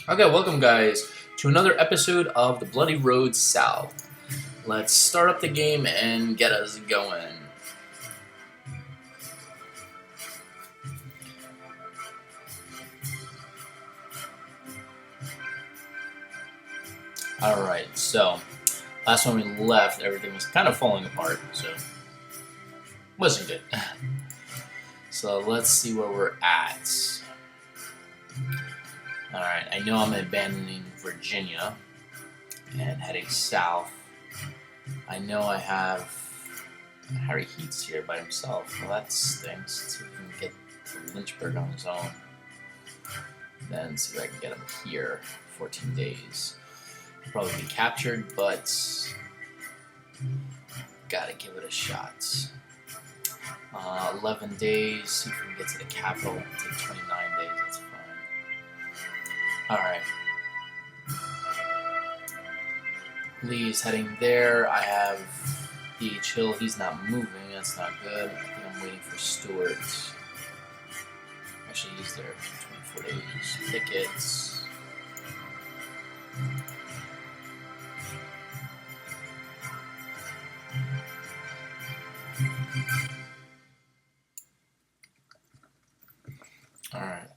Okay, welcome guys to another episode of the Bloody Road South. Let's start up the game and get us going. Alright, so last time we left, everything was kind of falling apart, so wasn't good. So let's see where we're at. Alright, I know I'm abandoning Virginia and heading south. I know I have Harry Heath's here by himself. Well, that stinks. Let's see if we can get to Lynchburg on his own. Then see if I can get him here. 14 days. He'll probably be captured, but gotta give it a shot. 11 days. See if we can get to the capital. It'll take 29 days. That's fine. Alright. Lee's heading there. I have D.H. Hill. He's not moving. That's not good. I think I'm waiting for Stewart. Actually, he's there for 24 days. Tickets. Alright.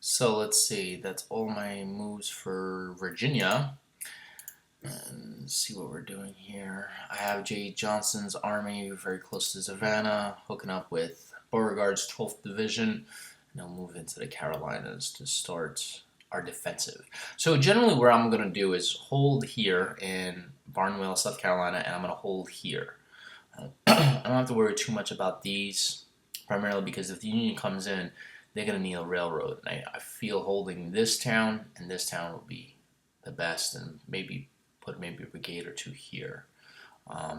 So let's see. That's all my moves for Virginia. And see what we're doing here. I have J. Johnson's army very close to Savannah, hooking up with Beauregard's 12th Division, and they'll move into the Carolinas to start our defensive. So generally what I'm going to do is hold here in Barnwell, South Carolina, and I'm going to hold here. I don't have to worry too much about these, primarily because if the Union comes in, they're going to need a railroad. And I feel holding this town and this town will be the best, and maybe put maybe a brigade or two here,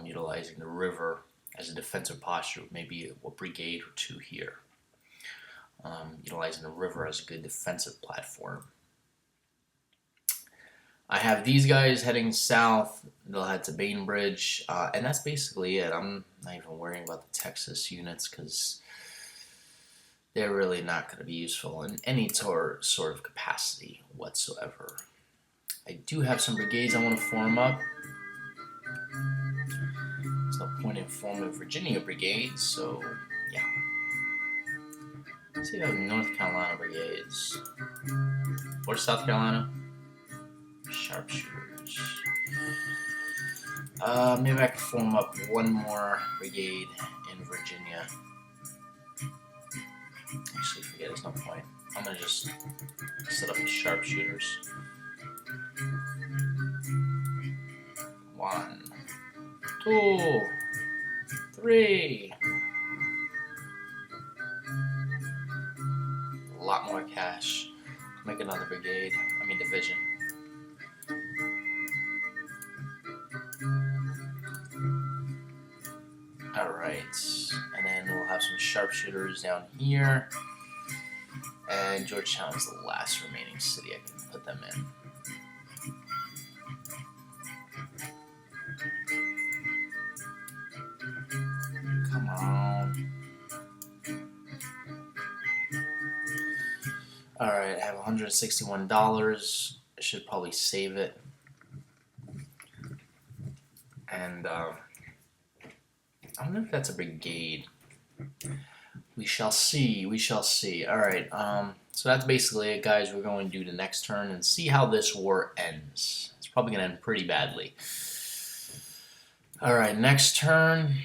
utilizing the river as a defensive posture, maybe a brigade or two here, utilizing the river as a good defensive platform. I have these guys heading south. They'll head to Bainbridge, and that's basically it. I'm not even worrying about the Texas units because they're really not going to be useful in any sort of capacity whatsoever. I do have some brigades I want to form up. There's no point in forming Virginia brigades, so yeah. Let's see if I have North Carolina brigades. Or South Carolina. Sharpshooters. Maybe I can form up one more brigade in Virginia. Actually, forget, there's no point. I'm going to just set up the sharpshooters. 1, 2, 3. A lot more cash. Make another brigade. I mean division. Alright. And then we'll have some sharpshooters down here. And Georgetown is the last remaining city I can put them in. Come on. Alright, I have $161. I should probably save it. And I don't know if that's a brigade. We shall see. We shall see. Alright, so that's basically it, guys. We're going to do the next turn and see how this war ends. It's probably going to end pretty badly. Alright, next turn.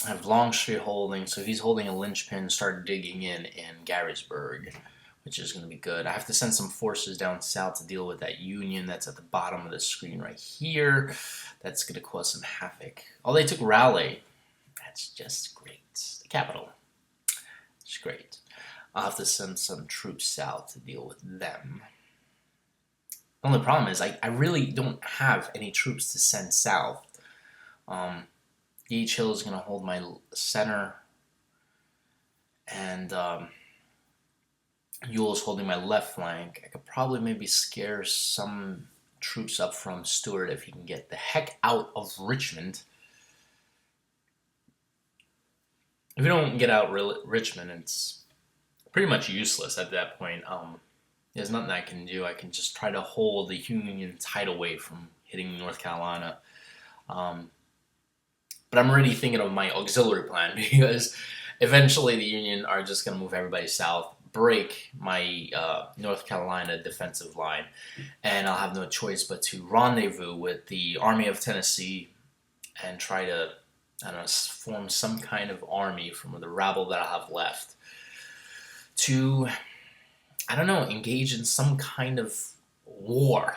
I have Longstreet holding, so he's holding a linchpin, start digging in Garrisburg, which is going to be good. I have to send some forces down south to deal with that Union that's at the bottom of the screen right here. That's going to cause some havoc. Oh, they took Raleigh. That's just great. The capital. It's great. I'll have to send some troops south to deal with them. The only problem is I really don't have any troops to send south. D.H. Hill is going to hold my center, and Ewell is holding my left flank. I could probably maybe scare some troops up from Stewart if he can get the heck out of Richmond. If we don't get out Richmond, it's pretty much useless at that point. There's nothing I can do. I can just try to hold the Union tidal wave from hitting North Carolina. Um, but I'm already thinking of my auxiliary plan because eventually the Union are just going to move everybody south, break my North Carolina defensive line, and I'll have no choice but to rendezvous with the Army of Tennessee and try to, I don't know, form some kind of army from the rabble that I have left to, I don't know, engage in some kind of war.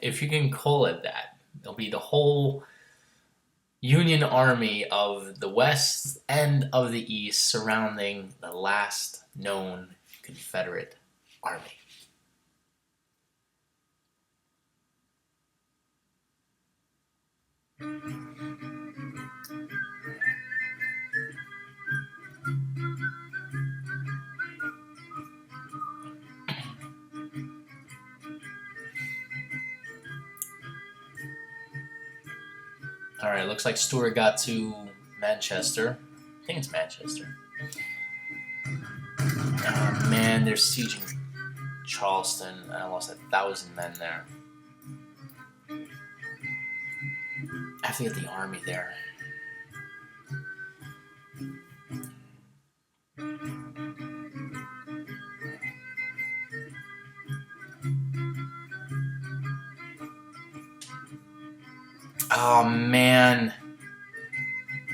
If you can call it that. It'll be the whole Union Army of the West and of the East surrounding the last known Confederate army. Alright, looks like Stuart got to Manchester. I think it's Manchester. Oh man, they're sieging Charleston, and I lost 1,000 men there. I have to get the army there. Oh man.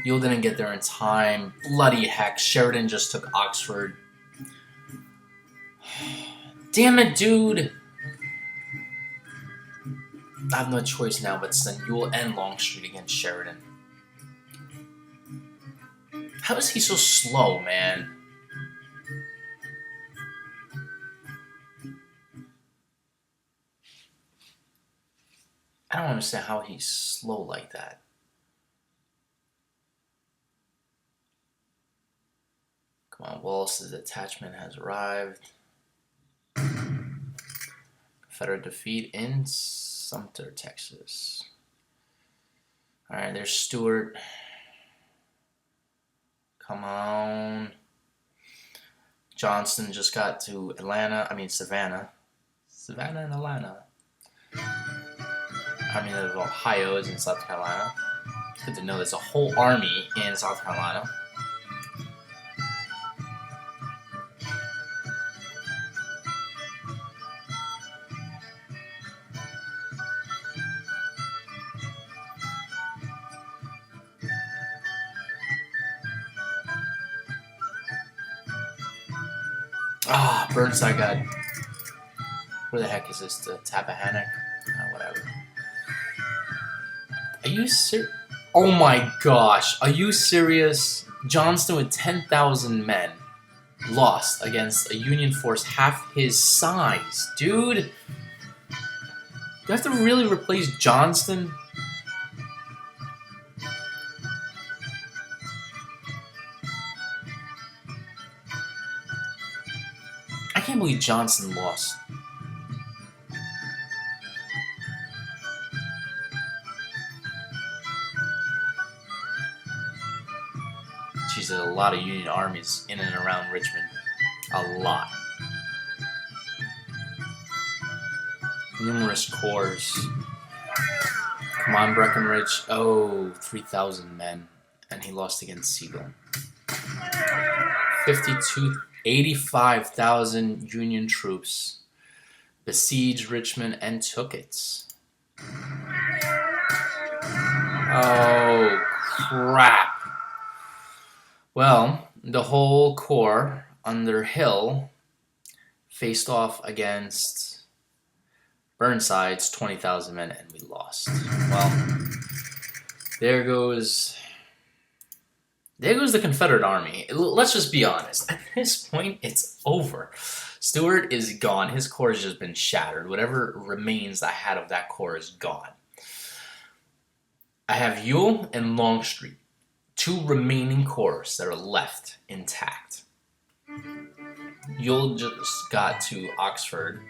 Ewell didn't get there in time. Bloody heck, Sheridan just took Oxford. Damn it, dude! I have no choice now but to send Ewell and Longstreet against Sheridan. How is he so slow, man? I don't understand how he's slow like that. Come on, Wallace's detachment has arrived. Confederate defeat in Sumter, Texas. Alright, there's Stuart. Come on. Johnston just got to Savannah. Savannah and Atlanta. Army of Ohio is in South Carolina. It's good to know there's a whole army in South Carolina. Ah, Burnside got... Where the heck is this? The Tappahannock? Whatever. Are you serious? Oh my gosh. Are you serious? Johnston with 10,000 men lost against a Union force half his size. Dude! Do I have to really replace Johnston? I can't believe Johnston lost. Jeez, there's a lot of Union armies in and around Richmond. A lot. Numerous corps. Come on, Breckinridge. Oh, 3,000 men. And he lost against Sigel. 85,000 Union troops besieged Richmond and took it. Oh, crap. Well, the whole corps under Hill faced off against Burnside's 20,000 men, and we lost. Well, there goes the Confederate Army. Let's just be honest. At this point, it's over. Stuart is gone. His corps has just been shattered. Whatever remains I had of that corps is gone. I have Ewell and Longstreet, two remaining corps that are left intact. Ewell just got to Oxford.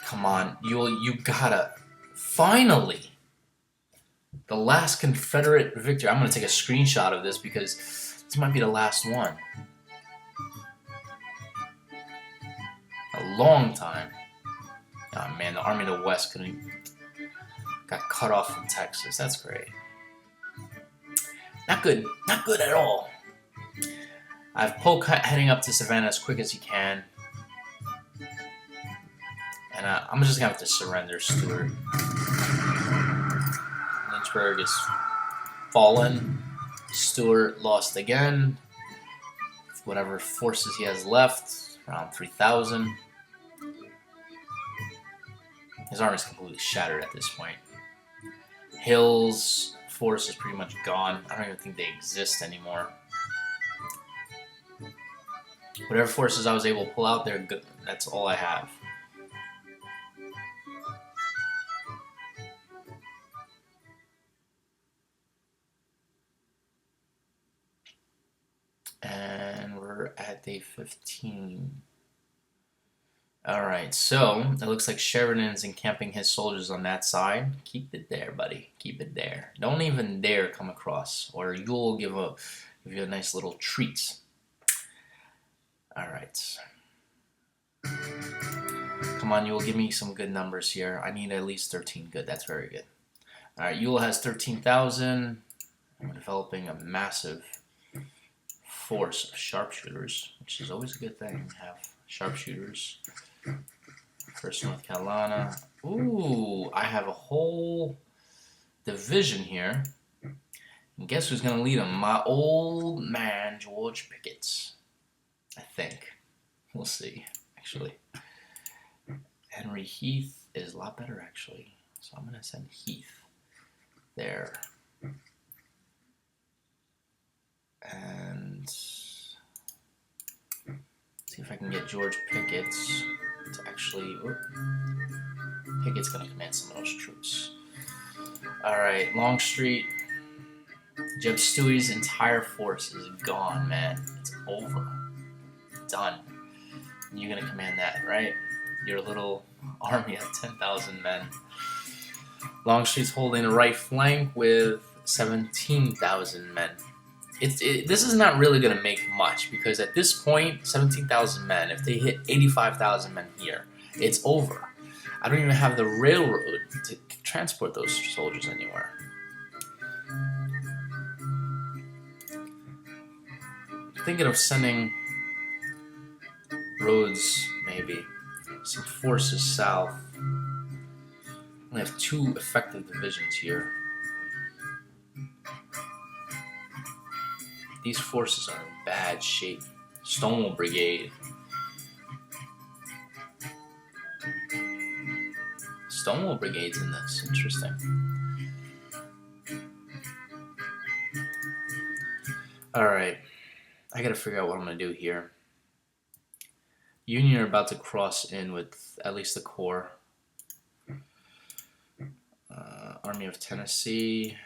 Come on, Ewell, you gotta finally The last Confederate victory. I'm going to take a screenshot of this because this might be the last one. A long time. Oh man, the Army of the West got cut off from Texas. That's great. Not good. Not good at all. I have Polk heading up to Savannah as quick as he can. And I'm just going to have to surrender Stuart. Lynchburg is fallen. Stuart lost again. Whatever forces he has left, around 3,000. His army is completely shattered at this point. Hill's force is pretty much gone. I don't even think they exist anymore. Whatever forces I was able to pull out there, that's all I have. And we're at day 15. Alright, so it looks like Sheridan's encamping his soldiers on that side. Keep it there, buddy. Keep it there. Don't even dare come across, or you'll give you a nice little treat. Alright. Come on, Yule, give me some good numbers here. I need at least 13. Good, that's very good. Alright, Yule has 13,000. I'm developing a massive force of sharpshooters, which is always a good thing to have sharpshooters. First North Carolina. Ooh, I have a whole division here. And guess who's going to lead them? My old man, George Pickett. I think. We'll see, actually. Henry Heath is a lot better, actually. So I'm going to send Heath there. And see if I can get George Pickett to actually... Pickett's going to command some of those troops. Alright, Longstreet. Jeb Stewie's entire force is gone, man. It's over. Done. You're going to command that, right? Your little army of 10,000 men. Longstreet's holding the right flank with 17,000 men. This is not really going to make much, because at this point, 17,000 men, if they hit 85,000 men here, it's over. I don't even have the railroad to transport those soldiers anywhere. I'm thinking of sending Rhodes, maybe, some forces south. I have 2 effective divisions here. These forces are in bad shape. Stonewall Brigade. Stonewall Brigade's in this. Interesting. Alright. I gotta figure out what I'm gonna do here. Union are about to cross in with at least the Corps. Army of Tennessee.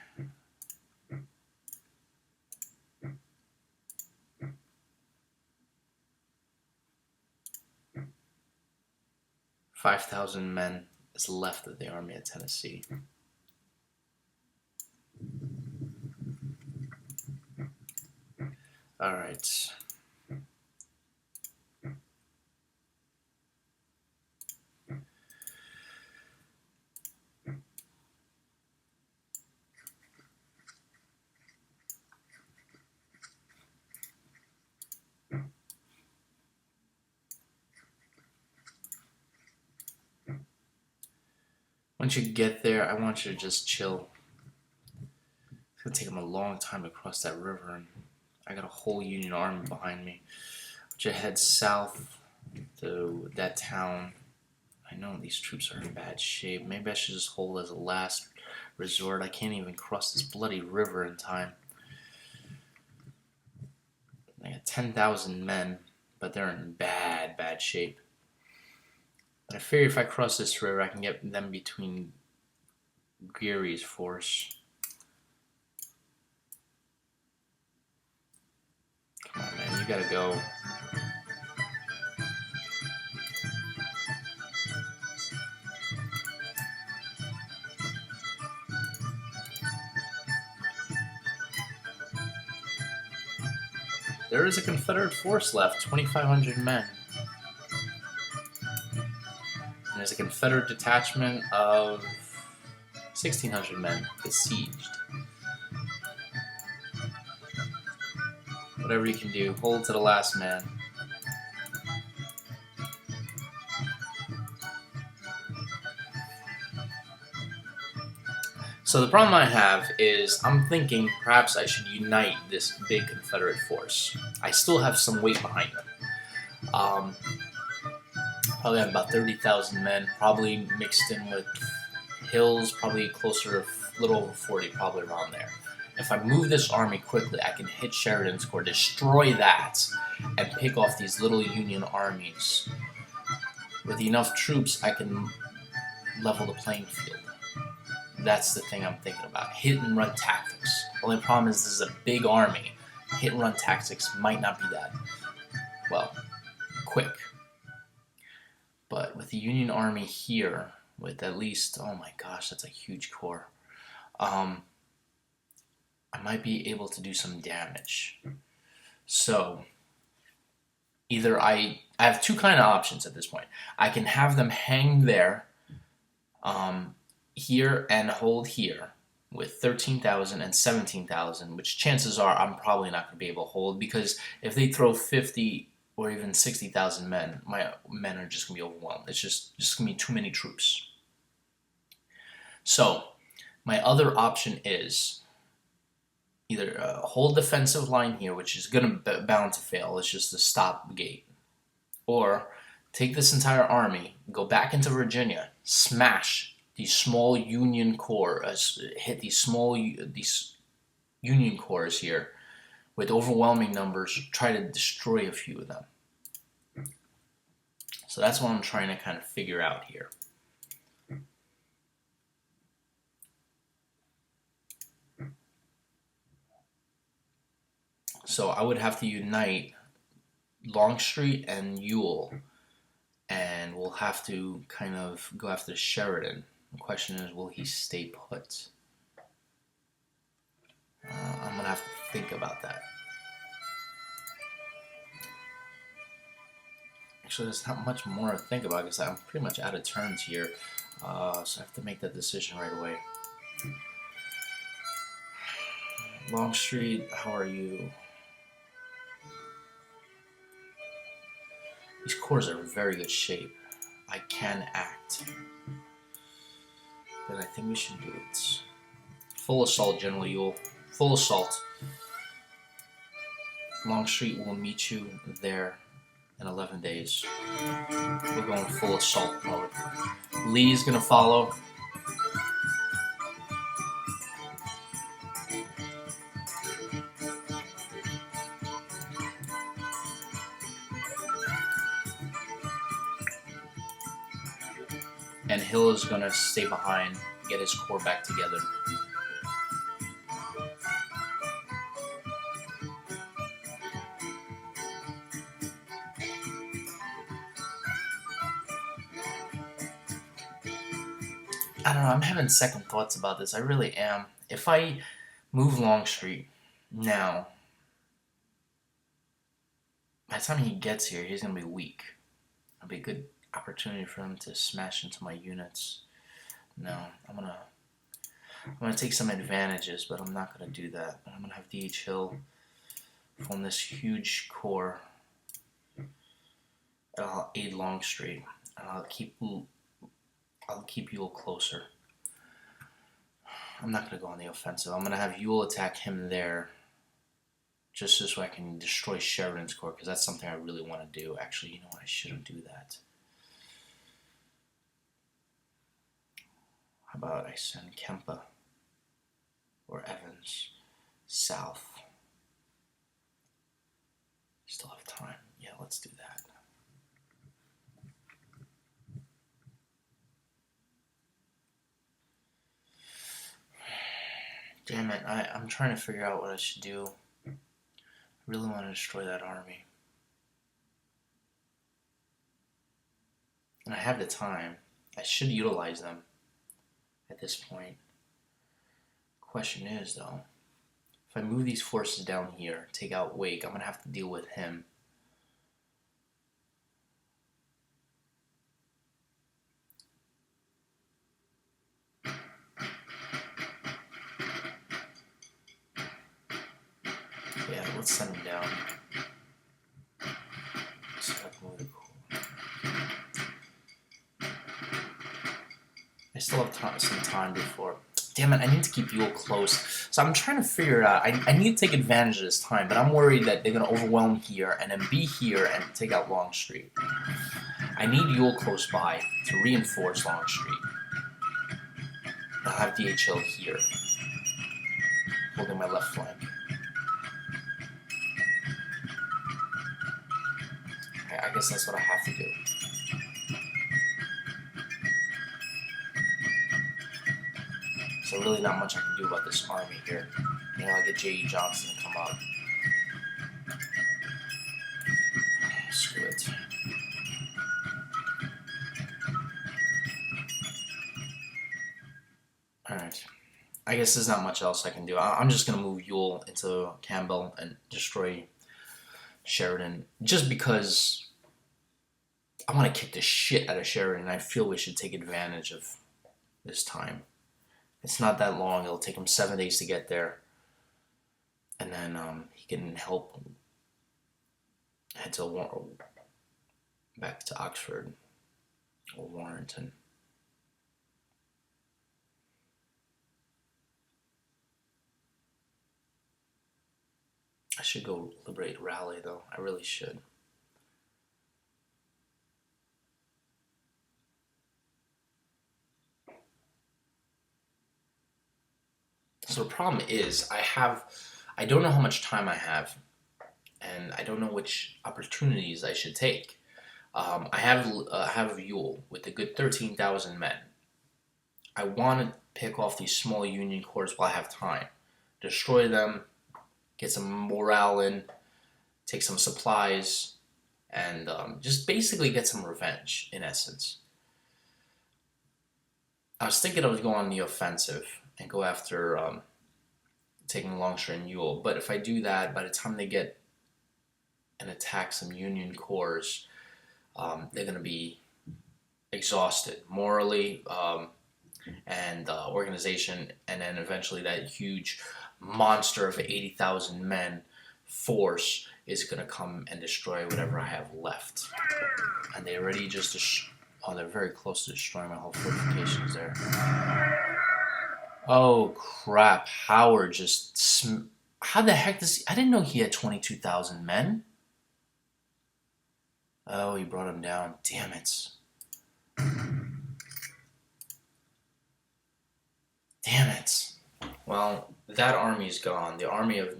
$5,000 men is left of the Army of Tennessee. All right. Once you get there, I want you to just chill. It's gonna take them a long time to cross that river, and I got a whole Union army behind me. I want you to head south to that town. I know these troops are in bad shape. Maybe I should just hold as a last resort. I can't even cross this bloody river in time. I got 10,000 men, but they're in bad shape. But I figure if I cross this river, I can get them between Geary's force. Come on, man, you gotta go. there is a Confederate force left, 2,500 men. And there's a Confederate detachment of 1,600 men besieged. Whatever you can do, hold to the last man. So the problem I have is I'm thinking perhaps I should unite this big Confederate force. I still have some weight behind them. Probably have about 30,000 men, probably mixed in with Hill's, probably closer to a little over 40, probably around there. If I move this army quickly, I can hit Sheridan's Corps, destroy that, and pick off these little Union armies. With enough troops, I can level the playing field. That's the thing I'm thinking about. Hit and run tactics. Only problem is this is a big army. Hit and run tactics might not be that, well, quick. But with the Union army here, with at least, oh my gosh, that's a huge corps. I might be able to do some damage. So either I have two kind of options at this point. I can have them hang there, here and hold here with 13,000 and 17,000, which chances are I'm probably not going to be able to hold, because if they throw 50 or even 60,000 men, my men are just going to be overwhelmed. It's just going to be too many troops. So my other option is either hold defensive line here, which is going to bound to fail. It's just a stopgate. Or take this entire army, go back into Virginia, smash these small Union corps, hit these Union corps here with overwhelming numbers, try to destroy a few of them. So that's what I'm trying to kind of figure out here. So I would have to unite Longstreet and Ewell, and we'll have to kind of go after Sheridan. The question is, will he stay put? I'm going to have to think about that. Actually, there's not much more to think about because I'm pretty much out of turns here. So I have to make that decision right away. Longstreet, how are you? These corps are in very good shape. I can act. But I think we should do it. Full assault, General Ewell. Full assault. Longstreet will meet you there in 11 days. We're going full assault mode. Lee's gonna follow. And Hill is gonna stay behind, get his corps back together. I don't know, I'm having second thoughts about this. I really am. If I move Longstreet now, by the time he gets here, he's gonna be weak. It'll be a good opportunity for him to smash into my units. No, I'm gonna take some advantages, but I'm not gonna do that. I'm gonna have D.H. Hill form this huge corps, and I'll aid Longstreet, and I'll keep Ewell closer. I'm not gonna go on the offensive. I'm gonna have Ewell attack him there, just so I can destroy Sheridan's corps, because that's something I really want to do. Actually, you know what? I shouldn't do that. How about I send Kempa or Evans south? Still have time. Yeah, let's do that. Damn it, I'm trying to figure out what I should do. I really want to destroy that army. And I have the time. I should utilize them at this point. Question is, though, If I move these forces down here, take out Wake, I'm gonna have to deal with him. Yeah, let's send him down. So I can move the I still have some time before. Damn it, I need to keep Yule close. So I'm trying to figure it out. I need to take advantage of this time, but I'm worried that they're going to overwhelm here and then be here and take out Longstreet. I need Yule close by to reinforce Longstreet. I'll have DHL here, holding my left flank. Okay, I guess that's what I have to do. So really not much I can do about this army here. You know, I'll get J.E. Johnson to come up. Screw it. Alright. I guess there's not much else I can do. I'm just going to move Ewell into Campbell and destroy Sheridan. Just because I want to kick the shit out of Sheridan. I feel we should take advantage of this time. It's not that long. It'll take him 7 days to get there. And then he can help head to back to Oxford or Warrenton. I should go liberate Raleigh, though. I really should. So the problem is, I don't know how much time I have, and I don't know which opportunities I should take. I have Ewell with a good 13,000 men. I want to pick off these small Union corps while I have time. Destroy them, get some morale in, take some supplies, and just basically get some revenge, in essence. I was thinking I was going on the offensive and go after taking Longstreet and Ewell, but if I do that, by the time they get and attack some Union corps, they're going to be exhausted morally and organization, and then eventually that huge monster of 80,000 men force is going to come and destroy whatever I have left. And they already just they're very close to destroying my whole fortifications there. Oh crap, Howard just how the heck does I didn't know he had 22,000 men. Oh, he brought him down. Damn it. Damn it. Well, that army's gone. The army of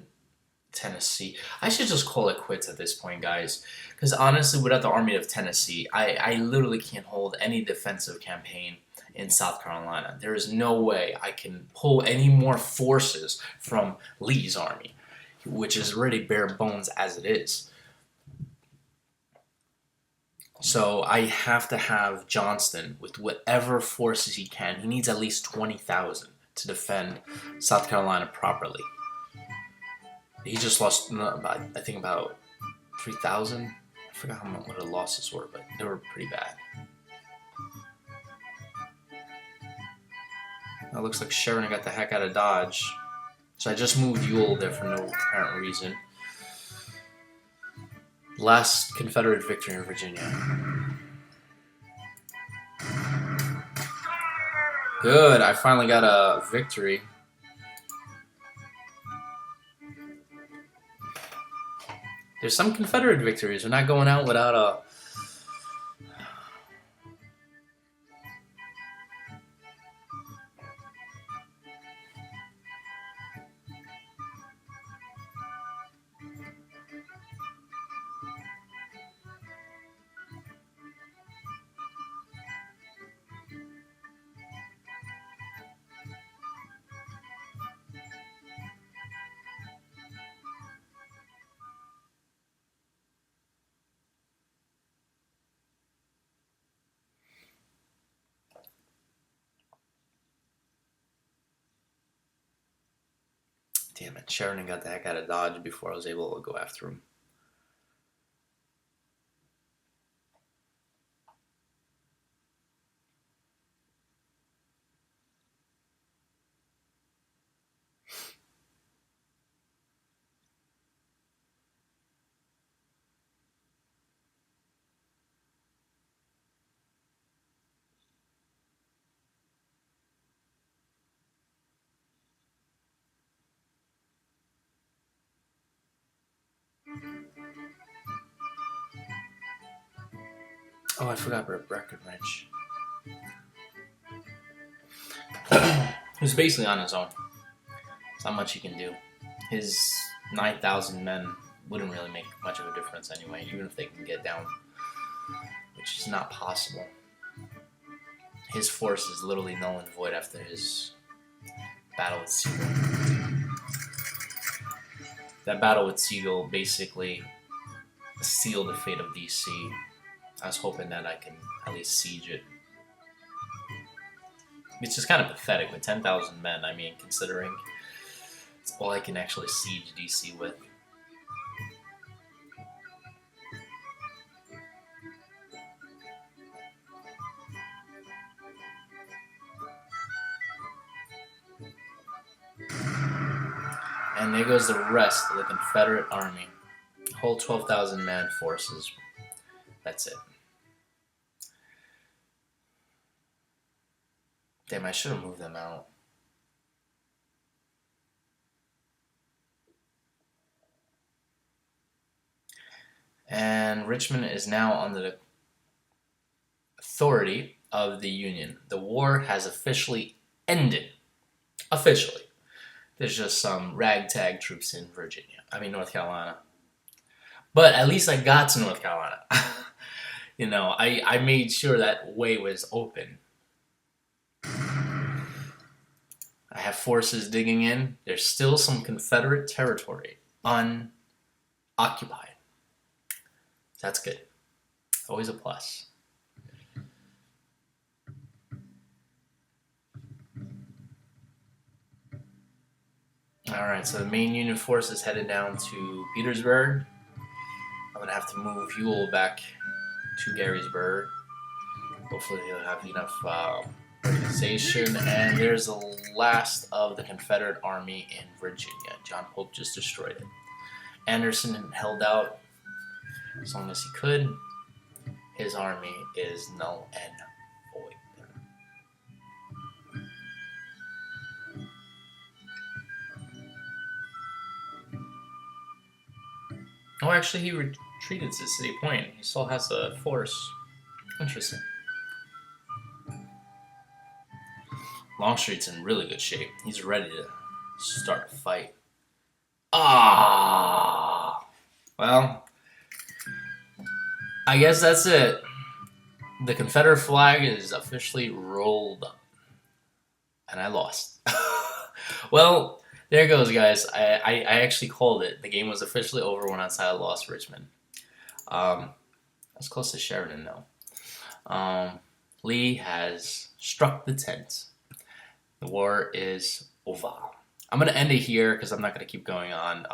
Tennessee. I should just call it quits at this point, guys. Because honestly, without the army of Tennessee, I literally can't hold any defensive campaign in South Carolina. There is no way I can pull any more forces from Lee's army, which is already bare bones as it is. So I have to have Johnston with whatever forces he can. He needs at least 20,000 to defend South Carolina properly. He just lost, I think, about 3,000. I forgot what the losses were, but they were pretty bad. It looks like Sheridan got the heck out of Dodge. So I just moved Ewell there for no apparent reason. Last Confederate victory in Virginia. Good, I finally got a victory. There's some Confederate victories. We're not going out without a... Damn it, Sheridan got the heck out of Dodge before I was able to go after him. Oh, I forgot about Breckenridge. He's basically on his own. There's not much he can do. His 9,000 men wouldn't really make much of a difference anyway, even if they can get down, which is not possible. His force is literally null and void after his battle with Siegel. That battle with Siegel basically sealed the fate of DC. I was hoping that I can at least siege it. It's just kind of pathetic with 10,000 men. I mean, considering it's all I can actually siege DC with. And there goes the rest of the Confederate army. Whole 12,000 man forces. That's it. Damn, I should have moved them out. And Richmond is now under the authority of the Union. The war has officially ended. Officially. There's just some ragtag troops in North Carolina. But at least I got to North Carolina. You know, I made sure that way was open. I have forces digging in. There's still some Confederate territory unoccupied. That's good. Always a plus. Alright, so the main Union force is headed down to Petersburg. I'm going to have to move Ewell back to Gettysburg. Hopefully he'll have enough organization. And there's the last of the Confederate army in Virginia. John Pope just destroyed it. Anderson held out as long as he could. His army is null and void. Oh, actually, he retreated to City Point. He still has a force. Interesting. Longstreet's in really good shape. He's ready to start a fight. Well, I guess that's it. The Confederate flag is officially rolled up. And I lost. Well, there goes, guys. I actually called it. The game was officially over when I lost Richmond. I was close to Sheridan, though. Lee has struck the tent. The war is over. I'm going to end it here because I'm not going to keep going on.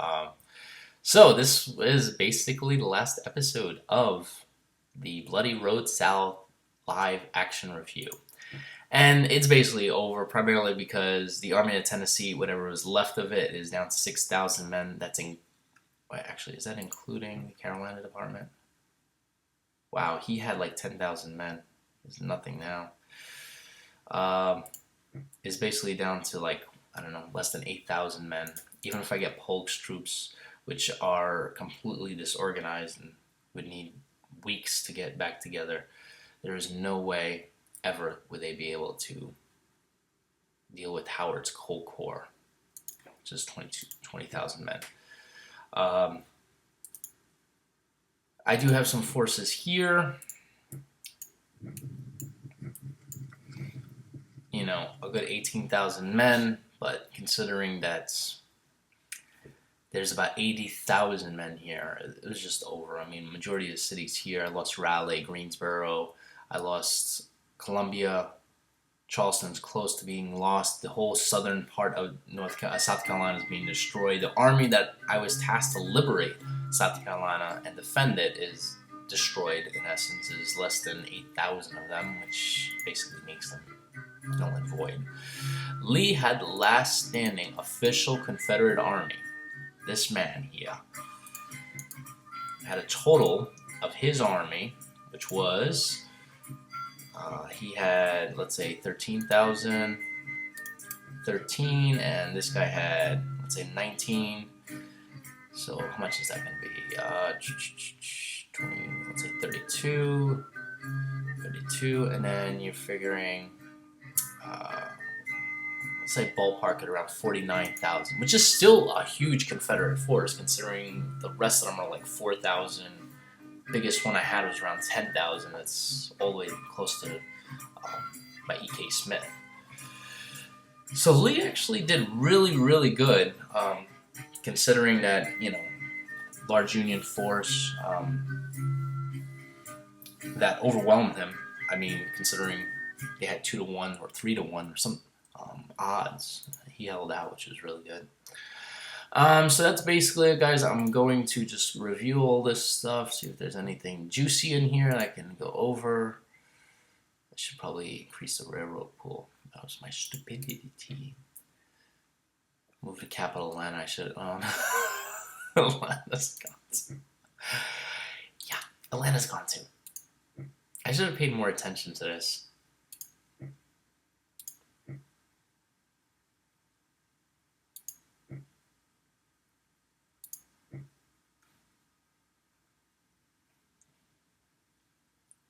So this is basically the last episode of the Bloody Road South live action review. And it's basically over primarily because the Army of Tennessee, whatever was left of it, is down to 6,000 men. That's in... Wait, actually, is that including the Carolina Department? Wow, he had like 10,000 men. There's nothing now. Is basically down to like, I don't know, less than 8,000 men. Even if I get Polk's troops, which are completely disorganized and would need weeks to get back together, there is no way ever would they be able to deal with Howard's whole corps, which is 20,000 men. I do have some forces here. You know, a good 18,000 men, but considering that there's about 80,000 men here, it was just over. I mean, majority of the cities here. I lost Raleigh, Greensboro. I lost Columbia, Charleston's close to being lost. The whole southern part of South Carolina is being destroyed. The army that I was tasked to liberate South Carolina and defend it is destroyed. In essence, is less than 8,000 of them, which basically makes them null and void. Lee had the last standing official Confederate army. This man here had a total of his army, which was he had, let's say, 13,000, 13, and this guy had, let's say, 19. So how much is that going to be? 20, let's say 32, and then you're figuring, let's say ballpark at around 49,000, which is still a huge Confederate force considering the rest of them are like 4,000. Biggest one I had was around 10,000. That's all the way close to by E.K. Smith. So Lee actually did really good, considering that, you know, large Union force that overwhelmed him. I mean, considering they had 2-1 or 3-1 or some odds, he held out, which was really good. So that's basically it, guys. I'm going to just review all this stuff, see if there's anything juicy in here that I can go over. I should probably increase the railroad pool. That was my stupidity. Move to capital Atlanta. I should. Atlanta's gone too. Yeah, Atlanta's gone too. I should have paid more attention to this.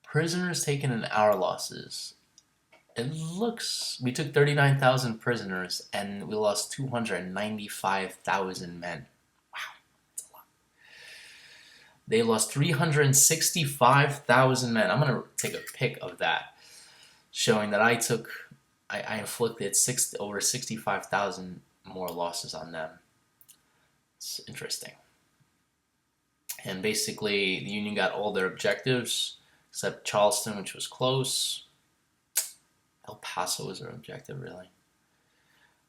Prisoners taken in our losses. It looks, we took 39,000 prisoners and we lost 295,000 men. Wow, that's a lot. They lost 365,000 men. I'm going to take a pic of that, showing that I inflicted over 65,000 more losses on them. It's interesting. And basically, the Union got all their objectives, except Charleston, which was close. El Paso was their objective, really.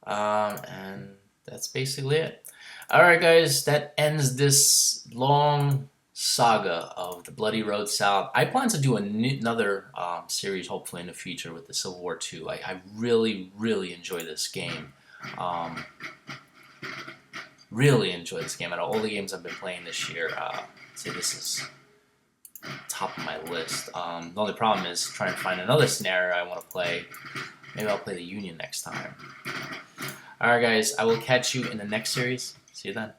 And that's basically it. Alright, guys, that ends this long saga of the Bloody Road South. I plan to do another series, hopefully, in the future with the Civil War II. I really enjoy this game. Really enjoy this game. Out of all the games I've been playing this year, say this is top of my list. The only problem is trying to find another scenario I want to play. Maybe I'll play the Union next time. Alright, guys, I will catch you in the next series. See you then.